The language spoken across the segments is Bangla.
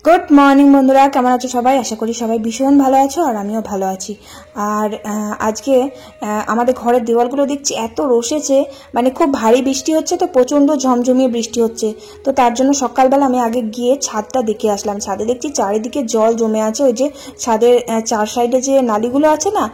গুড মর্নিং বন্ধুরা, কেমন আছো সবাই? আশা করি সবাই ভীষণ ভালো আছো আর আমিও ভালো আছি। আর আজকে আমাদের ঘরের দেওয়ালগুলো দেখছি এত রসেছে, মানে খুব ভারী বৃষ্টি হচ্ছে, তো প্রচণ্ড ঝমঝমিয়ে বৃষ্টি হচ্ছে। তো তার জন্য সকালবেলা আমি আগে গিয়ে ছাদটা দেখে আসলাম। ছাদে দেখছি চারিদিকে জল জমে আছে। ওই যে ছাদের চার সাইডে যে নালিগুলো আছে না,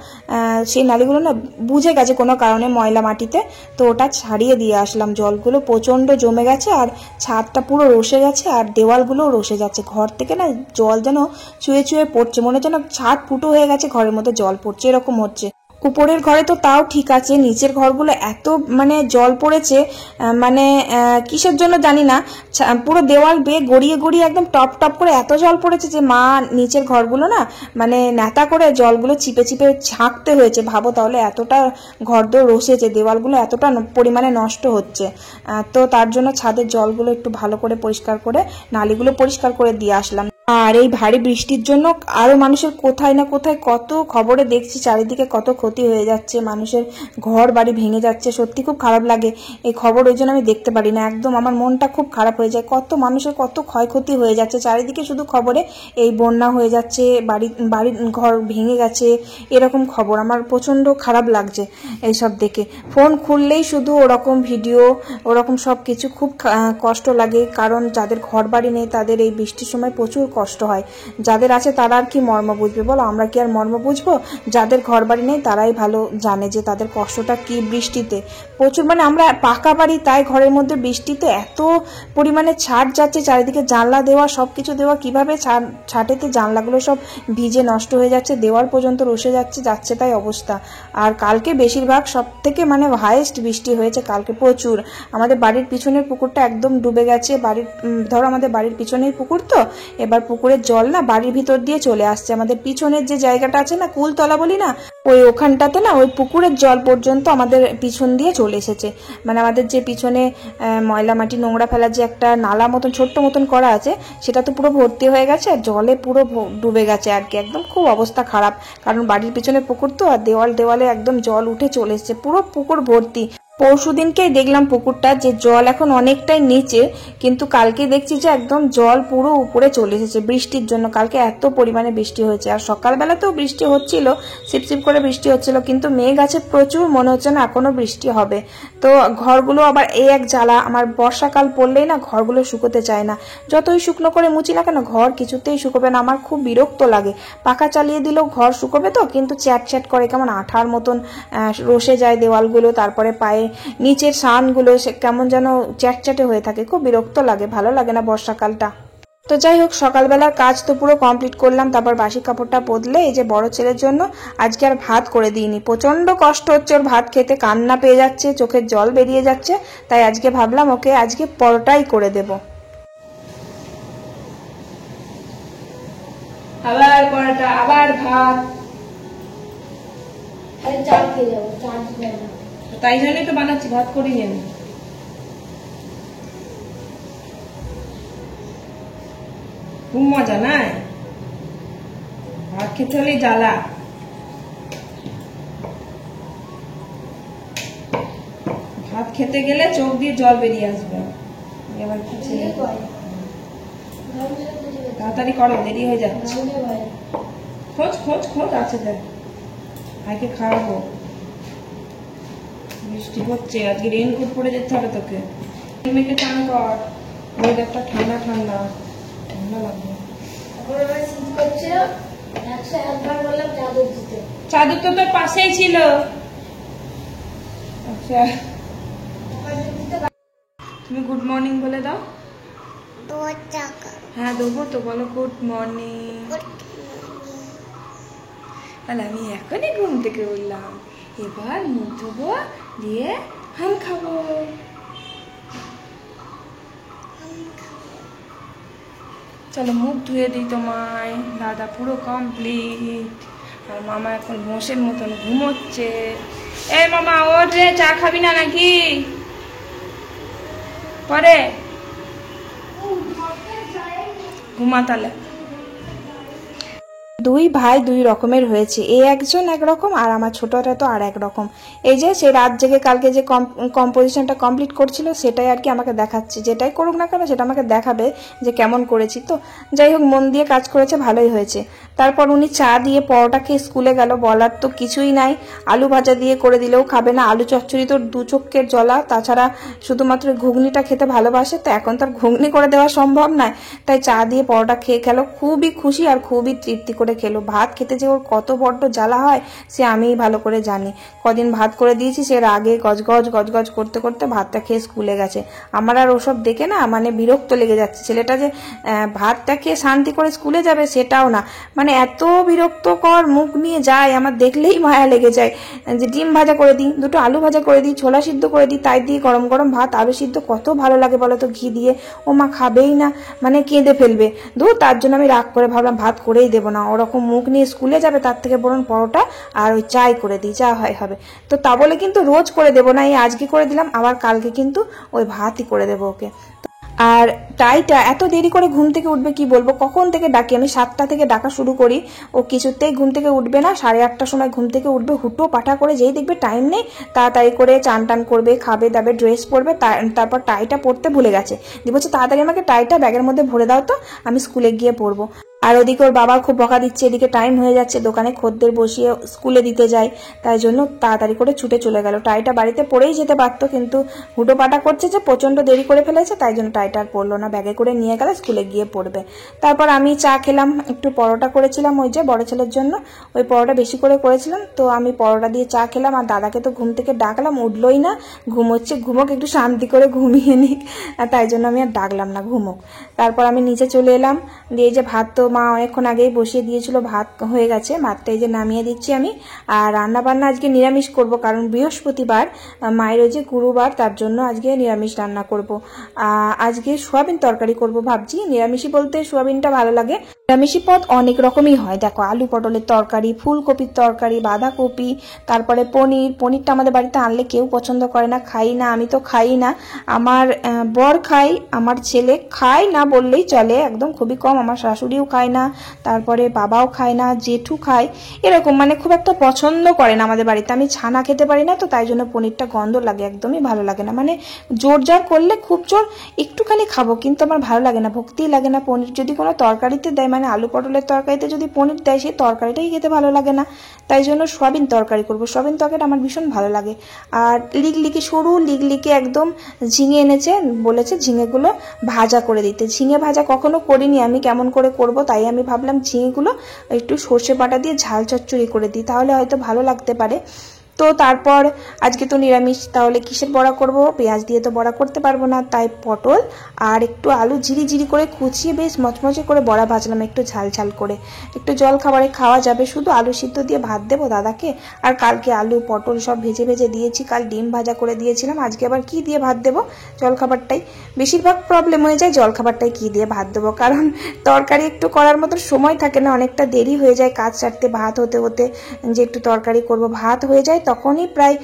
সেই নালিগুলো না বুঝে গেছে কোনো কারণে ময়লা মাটিতে, তো ওটা ছাড়িয়ে দিয়ে আসলাম। জলগুলো প্রচণ্ড জমে গেছে আর ছাদটা পুরো রসে গেছে আর দেওয়ালগুলোও রসে যাচ্ছে। ঘর থেকে না জল যেন চুয়ে চুয়ে পড়ছে, মনে হচ্ছে না ছাদ ফুটো হয়ে গেছে, ঘরের মধ্যে জল পড়ছে, এরকম হচ্ছে। উপরের ঘরে তো তাও ঠিক আছে, নিচের ঘরগুলো এত মানে জল পড়েছে, মানে কিসের জন্য জানি না, পুরো দেওয়াল বেয়ে গড়িয়ে গড়িয়ে একদম টপ টপ করে এত জল পড়েছে যে মা নিচের ঘরগুলো না মানে নেতা করে জলগুলো চিপে চিপে ঝাঁকতে হয়েছে। ভাবো তাহলে, এতটা ঘরদোর রসেছে, দেওয়ালগুলো এতটা পরিমাণে নষ্ট হচ্ছে। তো তার জন্য ছাদের জলগুলো একটু ভালো করে পরিষ্কার করে নালিগুলো পরিষ্কার করে দিয়ে আসলাম। আর এই ভারী বৃষ্টির জন্য আরো মানুষের কোথায় না কোথায় কত খবরে দেখছি চারিদিকে কত ক্ষতি হয়ে যাচ্ছে, মানুষের ঘর বাড়ি ভেঙে যাচ্ছে। সত্যি খুব খারাপ লাগে এই খবর, ওই জন্য আমি দেখতে পারি না, একদম আমার মনটা খুব খারাপ হয়ে যায়। কত মানুষের কত ক্ষয়ক্ষতি হয়ে যাচ্ছে চারিদিকে, শুধু খবরে এই বন্যা হয়ে যাচ্ছে, বাড়ি ঘর ভেঙে গেছে, এরকম খবর। আমার প্রচণ্ড খারাপ লাগছে এইসব দেখে। ফোন খুললেই শুধু ওরকম ভিডিও, ওরকম সব কিছু, খুব কষ্ট লাগে। কারণ যাদের ঘর বাড়ি নেই তাদের এই বৃষ্টির সময় প্রচুর কষ্ট হয়। যাদের আছে তারা আর কি মর্ম বুঝবে বলো, আমরা কি আর মর্ম বুঝবো? যাদের ঘর বাড়ি নেই তারাই ভালো জানে যে তাদের কষ্টটা কি বৃষ্টিতে। প্রচুর, মানে আমরা পাকা বাড়ি, তাই ঘরের মধ্যে বৃষ্টিতে এত পরিমাণে ছাট যাচ্ছে চারিদিকে, জানলা দেওয়া সব কিছু দেওয়া, কিভাবে ছাটেতে জানলাগুলো সব ভিজে নষ্ট হয়ে যাচ্ছে, দেওয়াল পর্যন্ত রসে যাচ্ছে তাই অবস্থা। আর কালকে বেশিরভাগ সব থেকে মানে হাইয়েস্ট বৃষ্টি হয়েছে কালকে, প্রচুর। আমাদের বাড়ির পিছনের পুকুরটা একদম ডুবে গেছে। ধরো আমাদের বাড়ির পিছনেই পুকুর, তো এবার পুকুরের জল না বাড়ির ভিতর দিয়ে চলে আসছে। আমাদের পিছনের যে জায়গাটা আছে না, কুলতলা বলি না, ওখানটাতে না ওই পুকুরের জল পর্যন্ত আমাদের পিছন দিয়ে চলে এসেছে। মানে আমাদের যে পিছনে ময়লা মাটি নোংরা ফেলার যে একটা নালা মতন ছোট্ট মতন করা আছে, সেটা তো পুরো ভর্তি হয়ে গেছে আর জলে পুরো ডুবে গেছে আর কি। একদম খুব অবস্থা খারাপ, কারণ বাড়ির পিছনে পুকুর তো, আর দেওয়ালে একদম জল উঠে চলে এসেছে, পুরো পুকুর ভর্তি। পরশু দিনকেই দেখলাম পুকুরটা যে জল এখন অনেকটাই নিচে, কিন্তু কালকে দেখছি যে একদম জল পুরো উপরে চলে এসেছে বৃষ্টির জন্য। কালকে এত পরিমাণে বৃষ্টি হয়েছে, আর সকালবেলাতেও বৃষ্টি হচ্ছিল, সিপসিপ করে বৃষ্টি হচ্ছিল, কিন্তু মেঘ আছে প্রচুর, মনে হচ্ছে না এখনো বৃষ্টি হবে। তো ঘরগুলো আবার এই এক জ্বালা, আমার বর্ষাকাল পড়লেই না ঘরগুলো শুকোতে চায় না, যতই শুকনো করে মুছি না কেন ঘর কিছুতেই শুকোবে না। আমার খুব বিরক্ত লাগে, পাখা চালিয়ে দিলেও ঘর শুকোবে তো, কিন্তু চ্যাট চ্যাট করে কেমন আঠার মতন রসে যায় দেওয়ালগুলো, তারপরে পায়ে নিচের সানগুলো কেমন যেন চ্যাটচ্যাটে হয়ে থাকে, খুব বিরক্ত লাগে, ভালো লাগে না বর্ষাকালটা। তো যাই হোক, সকালবেলার কাজ তো পুরো কমপ্লিট করলাম। তারপর বাসি কাপড়টা বদলে এই যে বড় ছেলের জন্য আজকে আর ভাত করে দিইনি, প্রচন্ড কষ্ট হচ্ছে ওর ভাত খেতে, কান্না পেয়ে যাচ্ছে, চোখের জল বেরিয়ে যাচ্ছে, তাই আজকে ভাবলাম ওকে আজকে পরোটাই করে দেব। আবার পরোটা, আবার ভাত, তাই জন্যই তো বানাচ্ছি, ভাত করি আমি। খুব মজা নাই? ভাত খেতে হলে জ্বালা। ভাত খেতে গেলে চোখ দিয়ে জল বেরিয়ে আসবে। এবার তাড়াতাড়ি করো, দেরি হয়ে যাচ্ছে। খোঁজ খোঁজ খোঁজ আছে দেখ, ভাইকে খাওয়াবো। বৃষ্টি হচ্ছে, আজকে রেইনকোট পরে যেতে হবে তোকে। মেয়েকে চান কর, ওয়েদারটা ঠান্ডা ঠান্ডা ঠান্ডা লাগবে। চাদর তো তোর পাশেই ছিল। আচ্ছা, তুমি গুড মর্নিং বলে দাও। হ্যাঁ দেবো তো, বলো গুড মর্নিং। তাহলে আমি এখনই ঘুম থেকে উঠলাম, এবার মুখ ধোবো, দিয়ে হাম খাবো। চলো মুখ ধুয়ে দিই তোমায়। দাদা পুরো কমপ্লিট, আর মামা এখন মোষের মতন ঘুমোচ্ছে। এই মামা ওঠ রে, চা খাবি না নাকি? পরে ঘুমা তাহলে। দুই ভাই দুই রকমের হয়েছে, এ একজন একরকম আর আমার ছোটটা তো আর একরকম। এই যে সে রাত জেগে কালকে যে কম্পোজিশনটা কমপ্লিট করছিল সেটাই আর কি আমাকে দেখাচ্ছে। যেটাই করুক না কেন সেটা আমাকে দেখাবে যে কেমন করেছি। তো যাই হোক, মন দিয়ে কাজ করেছে, ভালোই হয়েছে। তারপর উনি চা দিয়ে পরোটা খেয়ে স্কুলে গেল, বলার তো কিছুই নাই। আলু ভাজা দিয়ে করে দিলেও খাবে না, আলু চচ্চড়ি তো দু চোখের জ্বলা। তাছাড়া শুধুমাত্র ঘুগনিটা খেতে ভালোবাসে, তো এখন তার ঘুগনি করে দেওয়া সম্ভব নয়, তাই চা দিয়ে পরোটা খেয়ে গেল। খুবই খুশি আর খুবই তৃপ্তি করে খেলো। ভাত খেতে যে ওর কত বড্ড জ্বালা হয় সে আমিই ভালো করে জানি। কদিন ভাত করে দিয়েছি, সে আগে গজগজ গজগজ করতে করতে ভাতটা খেয়ে স্কুলে গেছে। আমার আর ওসব দেখে না মানে বিরক্ত লেগে যাচ্ছে। ছেলেটা যে ভাতটা খেয়ে শান্তি করে স্কুলে যাবে সেটাও না, মানে এত বিরক্তকর মুখ নিয়ে যায়, আমার দেখলেই মায়া লেগে যায়। যে ডিম ভাজা করে দিই, দুটো আলু ভাজা করে দিই, ছোলা সিদ্ধ করে দিই, তাই দিয়ে গরম গরম ভাত আলু সিদ্ধ কত ভালো লাগে বলো তো, ঘি দিয়ে। ও মা খাবেই না, মানে কেঁদে ফেলবে। তার জন্য আমি রাগ করে ভাবলাম ভাত করেই দেবো না, ওরকম মুখ নিয়ে স্কুলে যাবে, তার থেকে বরং পরোটা আর ওই চাই করে দিই, যা হয় হবে। তো তা বলে কিন্তু রোজ করে দেবো না, এই আজকে করে দিলাম, আবার কালকে কিন্তু ওই ভাতই করে দেবো ওকে। আর টাইটা এত দেরি করে ঘুম থেকে উঠবে কি বলবো, কখন থেকে ডাকি আমি, 7টা থেকে ডাকা শুরু করি, ও কিছুতেই ঘুম থেকে উঠবে না। 8:30টার সময় ঘুম থেকে উঠবে, হুটো পাঠা করে, যেই দেখবে টাইম নেই তাড়াতাড়ি করে চান টান করবে, খাবে দাবে, ড্রেস পরবে, তারপর টাইটা পরতে ভুলে গেছে। দিয়ে বলছে তাড়াতাড়ি আমাকে টাইটা ব্যাগের মধ্যে ভরে দাও তো, আমি স্কুলে গিয়ে পরবো। আর ওদিকে ওর বাবা খুব বকা দিচ্ছে, এদিকে টাইম হয়ে যাচ্ছে, দোকানে খদ্দের বসিয়ে স্কুলে দিতে যায়, তাই জন্য তাড়াতাড়ি করে ছুটে চলে গেল। টাইটা বাড়িতে পরেই যেতে পারতো, কিন্তু হুটো পাটা করছে যে প্রচন্ড দেরি করে ফেলেছে, তাই জন্য টাইটা আর পড়লো না, ব্যাগে করে নিয়ে গেল, স্কুলে গিয়ে পড়বে। তারপর আমি চা খেলাম, একটু পরোটা করেছিলাম ওই যে বড় ছেলের জন্য, ওই পরোটা বেশি করে করেছিলাম, তো আমি পরোটা দিয়ে চা খেলাম। আর দাদাকে তো ঘুম থেকে ডাকলাম, উঠলোই না, ঘুমোচ্ছে, ঘুমোক, একটু শান্তি করে ঘুমিয়ে নিক, তাই জন্য আমি আর ডাকলাম না, ঘুমোক। তারপর আমি নিচে চলে এলাম, দিয়ে যে ভাত তো মা অনেকক্ষণ আগেই বসিয়ে দিয়েছিল, ভাত হয়ে গেছে, ভাতটা এই যে নামিয়ে দিচ্ছি আমি। আর রান্না বান্না আজকে নিরামিষ করব, কারণ বৃহস্পতিবার, মায়ের ওই যে গুরুবার, তার জন্য আজকে নিরামিষ রান্না করব। আজকে সোয়াবিন তরকারি করব ভাবছি, নিরামিষই বলতে সোয়াবিনটা ভালো লাগে। নিরামিষি পদ অনেক রকমই হয়, দেখো আলু পটলের তরকারি, ফুলকপির তরকারি, বাঁধাকপি, তারপরে পনিরটা আমাদের বাড়িতে আনলে কেউ পছন্দ করে না, খাই না, আমি তো খাই না, আমার বর খাই, আমার ছেলে খায় না বললেই চলে, একদম খুবই কম, আমার শাশুড়িও খায় না, তারপরে বাবাও খায় না, জেঠু খায়, এরকম মানে খুব একটা পছন্দ করে না আমাদের বাড়িতে। আমি ছানা খেতে পারি না, তো তাই জন্য পনিরটা গন্ধ লাগে, একদমই ভালো লাগে না, মানে জোর জার করলে খুব জোর একটুখানি খাবো, কিন্তু আমার ভালো লাগে না, ভক্তিই লাগে না। পনির যদি কোনো তরকারিতে দেয়, মানে আলু পটলের তরকারিতে যদি পনির দেয়, সেই তরকারিটাই খেতে ভালো লাগে না, তাই জন্য সোয়াবিন তরকারি করবো। সোয়াবিন তরকারিটা আমার ভীষণ ভালো লাগে। আর লিগলিকে, সরু লিগলিকে একদম ঝিঙে এনেছে, বলেছে ঝিঙেগুলো ভাজা করে দিতে। ঝিঙে ভাজা কখনো করিনি আমি, কেমন করে করব, তাই আমি ভাবলাম ঝিঙেগুলো একটু সর্ষে বাটা দিয়ে ঝাল চচ্চড়ি করে দিই, তাহলে হয়তো ভালো লাগতে পারে। তো তারপর আজকে তো নিরামিষ, তাহলে কিসের বড়া করব, পেঁয়াজ দিয়ে তো বড়া করতে পারবো না, তাই পটল আর একটু আলু ঝিরি ঝিরি করে কুচিয়ে বেশ মচমচে করে বড়া ভাজলাম, একটু ঝাল ঝাল করে, একটু জল খাবারে খাওয়া যাবে। শুধু আলু সিদ্ধ দিয়ে ভাত দেবো দাদাকে, আর কালকে আলু পটল সব ভেজে ভেজে দিয়েছি, কাল ডিম ভাজা করে দিয়েছিলাম, আজকে আবার কি দিয়ে ভাত দেবো, জল খাবারটাই বেশিরভাগ প্রবলেম হয়ে যায়, জল খাবারটাই কি দিয়ে ভাত দেবো, কারণ তরকারি একটু করার মতো সময় থাকে না, অনেকটা দেরি হয়ে যায় কাজ সারতে, ভাত হতে হতে, যে একটু তরকারি করব, ভাত হয়ে যায় তখনই প্রায়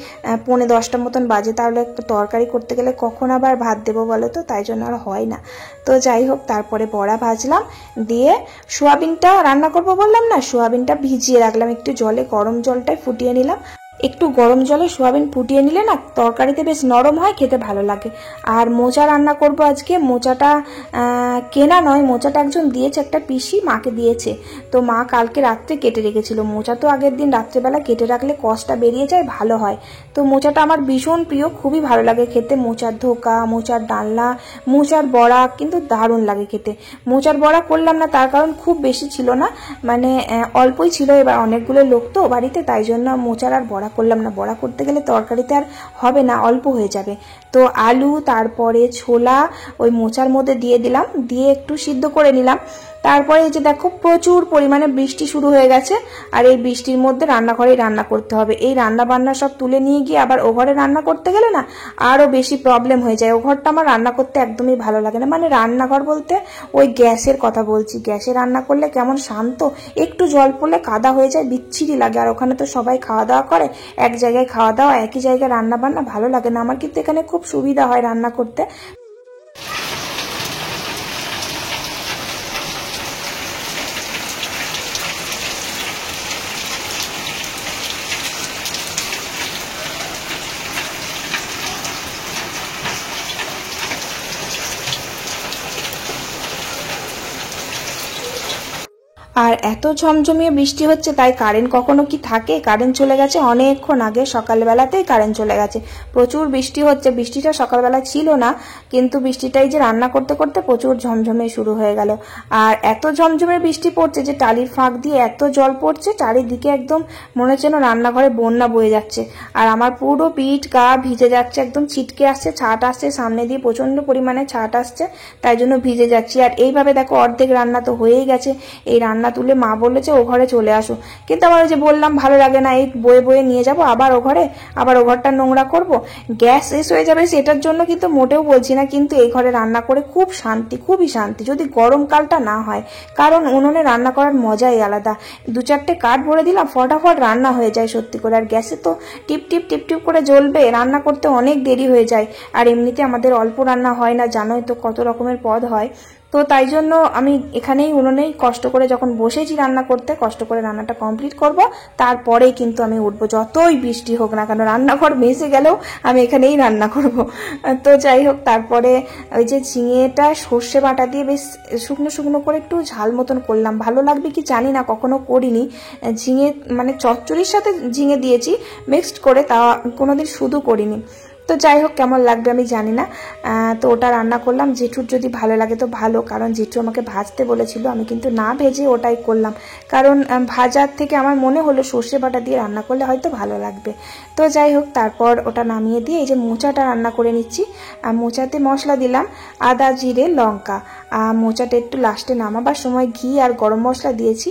9:45 মতন বাজে। তাহলে তরকারি করতে গেলে কখন আবার ভাত দেবো বলো তো, তাই জন্য আর হয় না। তো যাই হোক, তারপরে বড়া ভাজলাম, দিয়ে সোয়াবিনটা রান্না করব বললাম না, সোয়াবিনটা ভিজিয়ে রাখলাম একটু জলে, গরম জলটাই ফুটিয়ে নিলাম। একটু গরম জলে সোয়াবিন ফুটিয়ে নিলে না তরকারিতে বেশ নরম হয়, খেতে ভালো লাগে। আর মোচা রান্না করব আজকে। মোচাটা কেনা নয়, মোচাটা একজন দিয়েছে, একটা পিসি মাকে দিয়েছে। তো মা কালকে রাত্রে কেটে রেখেছিল। মোচা তো আগের দিন রাত্রেবেলা কেটে রাখলে কষটা বেরিয়ে যায়, ভালো হয়। তো মোচাটা আমার ভীষণ প্রিয়, খুবই ভালো লাগে খেতে। মোচার ধোকা, মোচার ডালনা, মোচার বড়া কিন্তু দারুণ লাগে খেতে। মোচার বড়া করলাম না, তার কারণ খুব বেশি ছিল না, মানে অল্পই ছিল, এবার অনেকগুলো লোক তো বাড়িতে, তাই জন্য মোচার আর বড়া করলাম না। বড়া করতে গেলে তরকারিতে আর হবে না, অল্প হয়ে যাবে। তো আলু তারপরে ছোলা ওই মোচার মধ্যে দিয়ে দিলাম, দিয়ে একটু সিদ্ধ করে নিলাম। তারপরে এই যে দেখো প্রচুর পরিমাণে বৃষ্টি শুরু হয়ে গেছে, আর এই বৃষ্টির মধ্যে রান্নাঘরেই রান্না করতে হবে। এই রান্না বান্না সব তুলে নিয়ে গিয়ে আবার ও ঘরে রান্না করতে গেলে না আরো বেশি প্রবলেম হয়ে যায়। ও ঘরটা আমার রান্না করতে একদমই ভালো লাগে না, মানে রান্নাঘর বলতে ওই গ্যাসের কথা বলছি। গ্যাসে রান্না করলে কেমন শান্ত, একটু জল পড়লে কাদা হয়ে যায়, বিচ্ছিরি লাগে। আর ওখানে তো সবাই খাওয়া দাওয়া করে, এক জায়গায় খাওয়া দাওয়া, একই জায়গায় রান্না বান্না, ভালো লাগে না আমার। কিন্তু এখানে খুব সুবিধা হয় রান্না করতে। আর এত ঝমঝমিয়ে বৃষ্টি হচ্ছে, তাই কারেন্ট কখনো কি থাকে? কারেন্ট চলে গেছে অনেকক্ষণ আগে, সকালবেলাতেই কারেন্ট চলে গেছে। প্রচুর বৃষ্টি হচ্ছে, বৃষ্টিটা সকালবেলা ছিল না, কিন্তু বৃষ্টিটাই যে রান্না করতে করতে প্রচুর ঝমঝমে শুরু হয়ে গেল। আর এত ঝমঝমে বৃষ্টি পড়ছে যে টালির ফাঁক দিয়ে এত জল পড়ছে, চারিদিকে একদম মনে হচ্ছে না রান্নাঘরে বন্যা বয়ে যাচ্ছে। আর আমার পুরো পিঠ গা ভিজে যাচ্ছে, একদম ছিটকে আসছে, ছাট আসছে সামনে দিয়ে, প্রচন্ড পরিমাণে ছাট আসছে, তাই জন্য ভিজে যাচ্ছি। আর এইভাবে দেখো অর্ধেক রান্না তো হয়েই গেছে। এই রান্না তুলে মা বলেছে ও ঘরে চলে আসো, কিন্তু আমার ওই যে বললাম ভালো লাগে না, এই বয়ে বয়ে নিয়ে যাব আবার ও ঘরে, আবার ও ঘরটা নোংরা করব, গ্যাস শেষ হয়ে যাবে সেটার জন্য কিন্তু মোটেও বলছি না। কিন্তু এই ঘরে রান্না করে খুব শান্তি, খুবই শান্তি, যদি গরমকালটা না হয়, কারণ উনুনে রান্না করার মজাই আলাদা। 2-4টে কাঠ ভরে দিলাম, ফটাফট রান্না হয়ে যায় সত্যি করে। আর গ্যাসে তো টিপ টিপ টিপ টিপ করে জ্বলবে, রান্না করতে অনেক দেরি হয়ে যায়। আর এমনিতে আমাদের অল্প রান্না হয় না, জানোই তো কত রকমের পদ হয়। তো তাই জন্য আমি এখানেই উনুনেই কষ্ট করে যখন বসেছি রান্না করতে, কষ্ট করে রান্নাটা কমপ্লিট করব, তারপরেই কিন্তু আমি উঠবো, যতই বৃষ্টি হোক না কেন। রান্নাঘর ভেসে গেলেও আমি এখানেই রান্না করব। তো যাই হোক, তারপরে ওই যে ঝিঙেটা সর্ষে বাটা দিয়ে বেশ শুকনো শুকনো করে একটু ঝাল মতন করলাম, ভালো লাগবে কি জানি না, কখনো করিনি। ঝিঙে মানে চচ্চড়ির সাথে ঝিঙে দিয়েছি মিক্সড করে, তা কোনোদিন শুধু করিনি। তো যাই হোক, কেমন লাগবে আমি জানি না। তো ওটা রান্না করলাম, জেঠুর যদি ভালো লাগে তো ভালো, কারণ জেঠু আমাকে ভাজতে বলেছিল, আমি কিন্তু না ভেজে ওটাই করলাম, কারণ ভাজার থেকে আমার মনে হলো সর্ষে বাটা দিয়ে রান্না করলে হয়তো ভালো লাগবে। তো যাই হোক, তারপর ওটা নামিয়ে দিয়ে এই যে মোচাটা রান্না করে নিচ্ছি। মোচাতে মশলা দিলাম আদা, জিরে, লঙ্কা। মোচাটা একটু লাস্টে নামাবার সময় ঘি আর গরম মশলা দিয়েছি,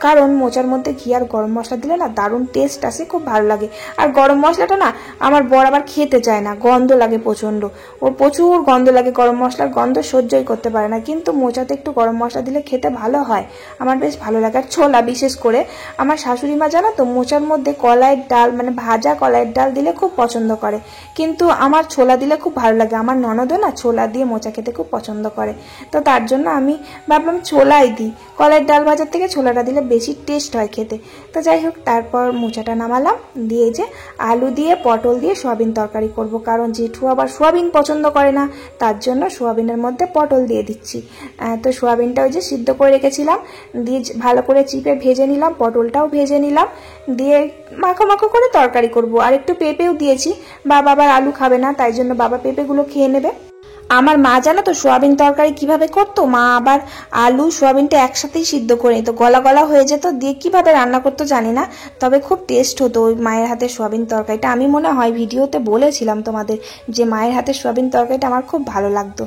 কারণ মোচার মধ্যে ঘি আর গরম মশলা দিলে না দারুণ টেস্ট আসে, খুব ভালো লাগে। আর গরম মশলাটা না আমার বর আবার খেতে চায় না, গন্ধ লাগে প্রচন্ড, ওর প্রচুর গন্ধ লাগে, গরম মশলার গন্ধ সহ্যই করতে পারে না। কিন্তু মোচাতে একটু গরম মশলা দিলে খেতে ভালো হয়, আমার বেশ ভালো লাগে। আর ছোলা বিশেষ করে আমার শাশুড়ি মা জানো তো মোচার মধ্যে কলাইয়ের ডাল, মানে ভাজা কলাইয়ের ডাল দিলে খুব পছন্দ করে, কিন্তু আমার ছোলা দিলে খুব ভালো লাগে। আমার ননদও না ছোলা দিয়ে মোচা খেতে খুব পছন্দ করে, তো তার জন্য আমি ভাবলাম ছোলাই দিই, কলাইয়ের ডাল ভাজার থেকে ছোলাটা দিলে বেশি টেস্ট হয় খেতে। তো যাই হোক, তারপর মোচাটা নামালাম, দিয়ে যে আলু দিয়ে পটল দিয়ে সোয়াবিন তরকারি করব, কারণ জেঠু আবার সোয়াবিন পছন্দ করে না, তার জন্য সোয়াবিনের মধ্যে পটল দিয়ে দিচ্ছি। তো সোয়াবিনটা ওই যে সিদ্ধ করে রেখেছিলাম, দিয়ে ভালো করে চিপে ভেজে নিলাম, পটলটাও ভেজে নিলাম, দিয়ে মাখো মাখো করে তরকারি করব। আর একটু পেঁপেও দিয়েছি, বাবা আবার আলু খাবে না, তাই জন্য বাবা পেঁপেগুলো খেয়ে নেবে। আমার মা জানো তো সোয়াবিন তরকারি কিভাবে করতো, মা আবার আলু সোয়াবিনটা একসাথেই সিদ্ধ করে নিত, গলা গলা হয়ে যেত, দিয়ে কিভাবে রান্না করতো জানি না, তবে খুব টেস্ট হতো ওই মায়ের হাতের সোয়াবিন তরকারিটা। আমি মনে হয় ভিডিওতে বলেছিলাম তোমাদের যে মায়ের হাতের সোয়াবিন তরকারিটা আমার খুব ভালো লাগতো।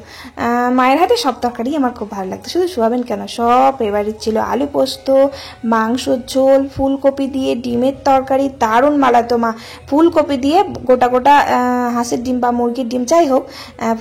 মায়ের হাতে সব তরকারি আমার খুব ভালো লাগতো, শুধু সোয়াবিন কেন, সব ফেভারিট ছিল। আলু পোস্ত, মাংসর ঝোল, ফুলকপি দিয়ে ডিমের তরকারি দারুণ মালাতো মা। ফুলকপি দিয়ে গোটা গোটা হাঁসের ডিম বা মুরগির ডিম, যাই হোক,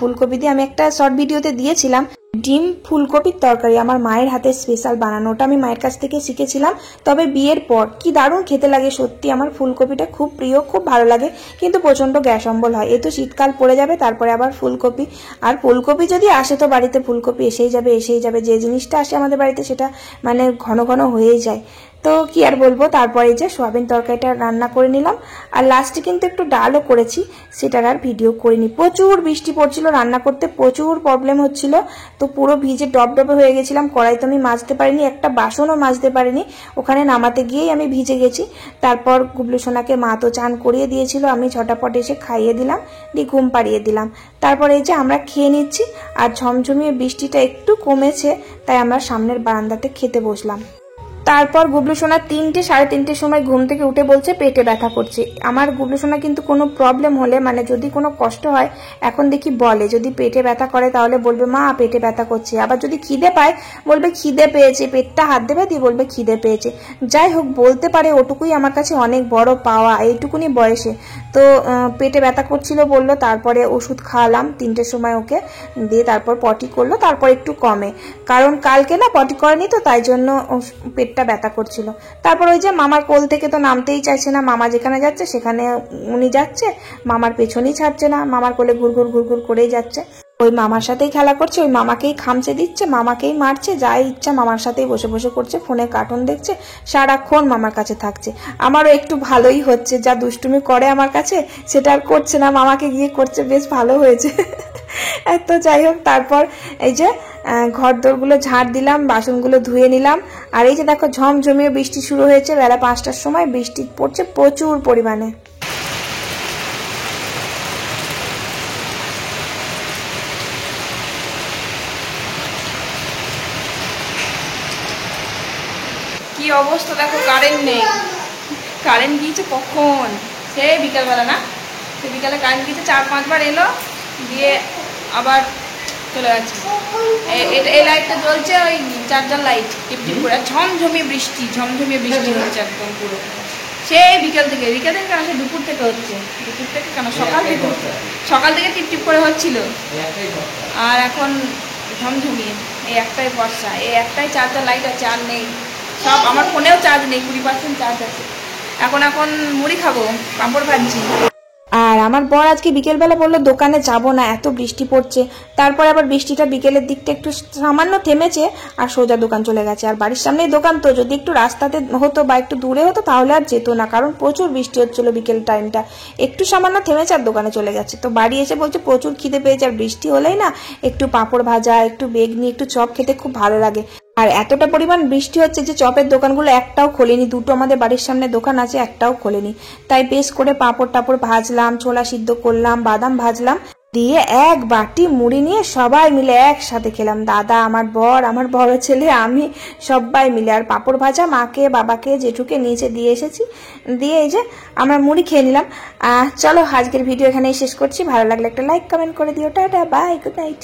ফুলকপি দিয়ে আমি একটা শর্ট ভিডিওতে দিয়েছিলাম, ডিম ফুলকপির তরকারি আমার মায়ের হাতে স্পেশাল বানানো, ওটা আমি মায়ের কাছ থেকে শিখেছিলাম, তবে বিয়ের পর। কি দারুণ খেতে লাগে সত্যি, আমার ফুলকপিটা খুব প্রিয়, খুব ভালো লাগে, কিন্তু প্রচণ্ড গ্যাস অম্বল হয়। এই তো শীতকাল পড়ে যাবে, তারপরে আবার ফুলকপি। আর ফুলকপি যদি আসে তো বাড়িতে ফুলকপি এসেই যাবে, যে জিনিসটা আসে আমাদের বাড়িতে সেটা মানে ঘন ঘন হয়েই যায়। তো কি আর বলবো, তারপরে যে সোয়াবিন তরকারিটা রান্না করে নিলাম, আর লাস্টে কিন্তু একটু ডালও করেছি, সেটার আর ভিডিও করিনি। প্রচুর বৃষ্টি পড়ছিল, রান্না করতে প্রচুর প্রবলেম হচ্ছিল, তো পুরো ভিজে ডবডবে হয়ে গেছিলাম। কড়াই তো আমি মাজতে পারিনি, একটা বাসনও মাজতে পারিনি, ওখানে নামাতে গিয়েই আমি ভিজে গেছি। তারপর গুবলু সোনাকে মা তো চান করিয়ে দিয়েছিল, আমি ঝটাপট এসে খাইয়ে দিলাম, দিয়ে ঘুম পাড়িয়ে দিলাম। তারপরে এই যে আমরা খেয়ে নিচ্ছি, আর ঝমঝমিয়ে বৃষ্টিটা একটু কমেছে, তাই আমরা সামনের বারান্দাতে খেতে বসলাম। তারপর গুবলু সোনা 3টে সাড়ে 3টের সময় ঘুম থেকে উঠে বলছে পেটে ব্যথা করছে। আমার গুবলু সোনা কিন্তু কোনো প্রবলেম হলে, মানে যদি কোনো কষ্ট হয়, এখন দেখি বলে, যদি পেটে ব্যথা করে তাহলে বলবে মা পেটে ব্যথা করছে, আবার যদি খিদে পায় বলবে খিদে পেয়েছে, পেটটা হাত দেবে দিয়ে বলবে খিদে পেয়েছে। যাই হোক, বলতে পারে, ওটুকুই আমার কাছে অনেক বড় পাওয়া এইটুকুনি বয়সে। তো পেটে ব্যথা করছিল বললো, তারপরে ওষুধ খাওয়ালাম 3টের সময় ওকে, দিয়ে তারপর পটি করলো, তারপর একটু কমে, কারণ কালকে না পটি করেনি তো, তাই জন্য পেটটা ব্যথা করছিল। তারপর ওই যে মামার কোল থেকে তো নামতেই চাইছে না, মামা যেখানে যাচ্ছে সেখানে উনি যাচ্ছে, মামার পেছনেই ছাড়ছে না, মামার কোলে ঘুরঘুর করেই যাচ্ছে। ওই মামার সাথেই খেলা করছে, ওই মামাকেই খামচে দিচ্ছে, মামাকেই মারছে, যাই ইচ্ছা মামার সাথেই বসে বসে করছে, ফোনে কার্টুন দেখছে, সারাক্ষণ মামার কাছে থাকছে। আমারও একটু ভালোই হচ্ছে, যা দুষ্টুমি করে আমার কাছে সেটা আর করছে না, মামাকে গিয়ে করছে, বেশ ভালো হয়েছে। তো যাই হোক, তারপর এই যে ঘর দোরগুলো ঝাড় দিলাম, বাসনগুলো ধুয়ে নিলাম। আর এই যে দেখো ঝমঝমিয়ে বৃষ্টি শুরু হয়েছে, বেলা 5টার সময় বৃষ্টি পড়ছে প্রচুর পরিমাণে। কি অবস্থা দেখো, কারেন্ট নেই, কারেন্ট গিয়েছে কখন, সে বিকালবেলা না, সে বিকালে কারেন্ট গিয়েছে 4-5 বার এলো, দিয়ে আবার চলে গেছে। এই লাইটটা জ্বলছে, ওই চার্জার লাইট, টিপটিপ করে, ঝমঝমিয়ে বৃষ্টি হচ্ছে একদম পুরো, সেই বিকেল থেকে কেন, সে দুপুর থেকে হচ্ছে, দুপুর থেকে কেন, সকাল থেকে টিপটিপ করে হচ্ছিল, আর এখন ঝমঝমিয়ে। এই একটাই বর্ষা, এই একটাই চার্জার লাইট আছে, আর নেই। সব আমার ফোনেও চার্জ নেই, 20% চার্জ আছে। এখন মুড়ি খাবো, পাঁপড় ভাজছি। আর আমার বর আজকে বিকেলবেলা বললো দোকানে যাব না, এত বৃষ্টি পড়ছে। তারপর আবার বৃষ্টিটা বিকেলের দিকটা একটু সামান্য থেমেছে, আর সোজা দোকান চলে গেছে। আর বাড়ির সামনেই দোকান, তো যদি একটু রাস্তাতে হতো বা একটু দূরে হতো তাহলে আর যেত না, কারণ প্রচুর বৃষ্টি হচ্ছিল বিকেল টাইমটা। একটু সামান্য থেমেছে আর দোকানে চলে গেছে। তো বাড়ি এসে বলছে প্রচুর খিদে পেয়েছে, আর বৃষ্টি হলেই না একটু পাঁপড় ভাজা, একটু বেগনি, একটু চপ খেতে খুব ভালো লাগে। আর এতটা পরিমাণ বৃষ্টি হচ্ছে যে চপের দোকানগুলো একটাও খোলেনি, 2টো আমাদের বাড়ির সামনে দোকান আছে, একটাও খোলেনি। তাই বেশ করে পাঁপড় টাপড় ভাজলাম, ছোলা সিদ্ধ করলাম, বাদাম ভাজলাম, দিয়ে এক বাটি মুড়ি নিয়ে সবাই মিলে একসাথে খেলাম। দাদা, আমার বর, আমার বড় ছেলে, আমি, সবাই মিলে। আর পাঁপড় ভাজা মাকে, বাবাকে, জেঠুকে নিচে দিয়ে এসেছি, দিয়ে এই যে আমরা মুড়ি খেয়ে নিলাম। চলো আজকের ভিডিও এখানেই শেষ করছি। ভালো লাগলে একটা লাইক কমেন্ট করে দিও। Tata, bye, good night.